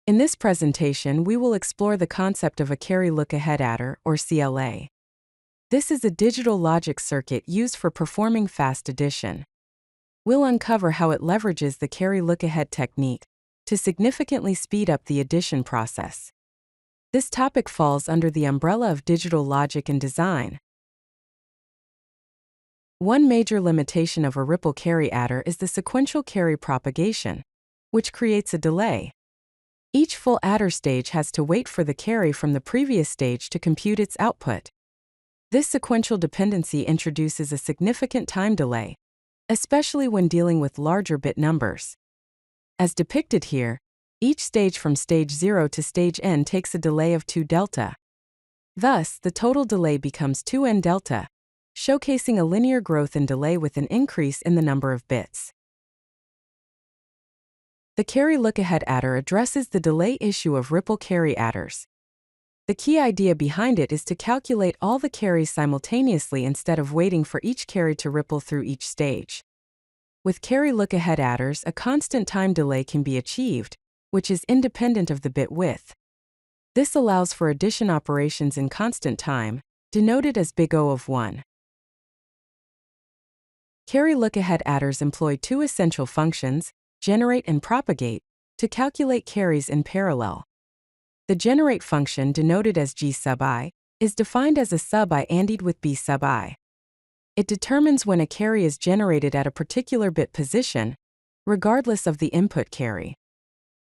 In this presentation, we will explore the concept of a carry look-ahead adder, or CLA. This is a digital logic circuit used for performing fast addition. We'll uncover how it leverages the carry look-ahead technique to significantly speed up the addition process. This topic falls under the umbrella of digital logic and design. One major limitation of a ripple carry adder is the sequential carry propagation, which creates a delay. Each full adder stage has to wait for the carry from the previous stage to compute its output. This sequential dependency introduces a significant time delay, especially when dealing with larger bit numbers. As depicted here, each stage from stage 0 to stage n takes a delay of 2 delta. Thus, the total delay becomes 2n delta, showcasing a linear growth in delay with an increase in the number of bits. The carry look-ahead adder addresses the delay issue of ripple carry adders. The key idea behind it is to calculate all the carries simultaneously instead of waiting for each carry to ripple through each stage. With carry look-ahead adders, a constant time delay can be achieved, which is independent of the bit width. This allows for addition operations in constant time, denoted as big O of 1. Carry look-ahead adders employ two essential functions, generate and propagate, to calculate carries in parallel. The generate function, denoted as G sub I, is defined as a sub I ANDed with B sub I. It determines when a carry is generated at a particular bit position, regardless of the input carry.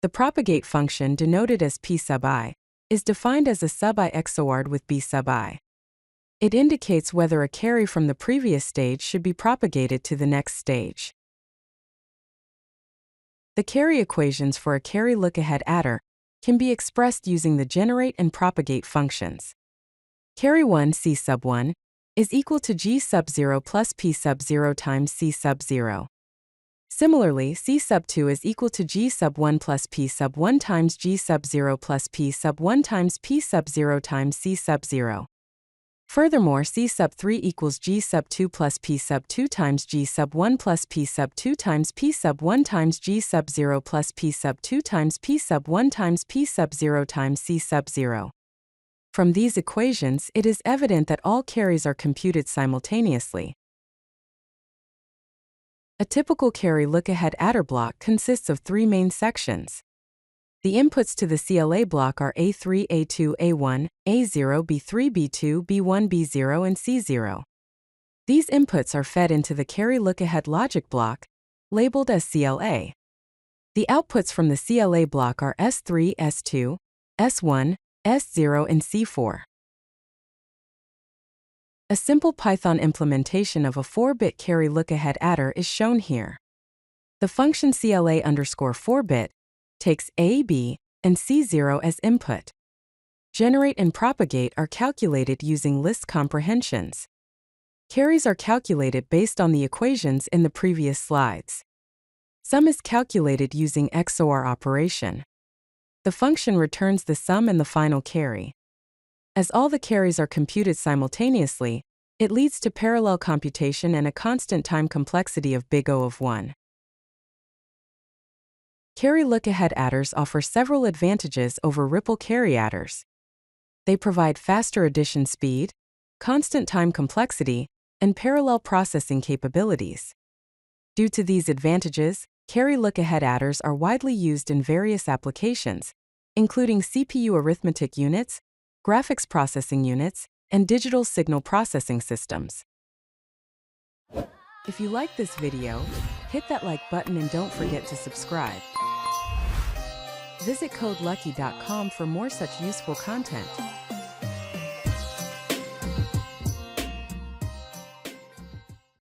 The propagate function, denoted as P sub I, is defined as a sub I XORed with B sub I. It indicates whether a carry from the previous stage should be propagated to the next stage. The carry equations for a carry look-ahead adder can be expressed using the generate and propagate functions. Carry 1 C sub 1 is equal to G sub 0 plus P sub 0 times C sub 0. Similarly, C sub 2 is equal to G sub 1 plus P sub 1 times G sub 0 plus P sub 1 times P sub 0 times C sub 0. Furthermore, C sub 3 equals G sub 2 plus P sub 2 times G sub 1 plus P sub 2 times P sub 1 times G sub 0 plus P sub 2 times P sub 1 times P sub 0 times C sub 0. From these equations, it is evident that all carries are computed simultaneously. A typical carry look-ahead adder block consists of three main sections. The inputs to the CLA block are A3, A2, A1, A0, B3, B2, B1, B0, and C0. These inputs are fed into the carry look-ahead logic block, labeled as CLA. The outputs from the CLA block are S3, S2, S1, S0, and C4. A simple Python implementation of a 4-bit carry look-ahead adder is shown here. The function CLA_4-bit takes A, B, and C0 as input. Generate and propagate are calculated using list comprehensions. Carries are calculated based on the equations in the previous slides. Sum is calculated using XOR operation. The function returns the sum and the final carry. As all the carries are computed simultaneously, it leads to parallel computation and a constant time complexity of big O of 1. Carry look-ahead adders offer several advantages over ripple carry adders. They provide faster addition speed, constant time complexity, and parallel processing capabilities. Due to these advantages, carry look-ahead adders are widely used in various applications, including CPU arithmetic units, graphics processing units, and digital signal processing systems. If you like this video, hit that like button and don't forget to subscribe. Visit CodeLucky.com for more such useful content.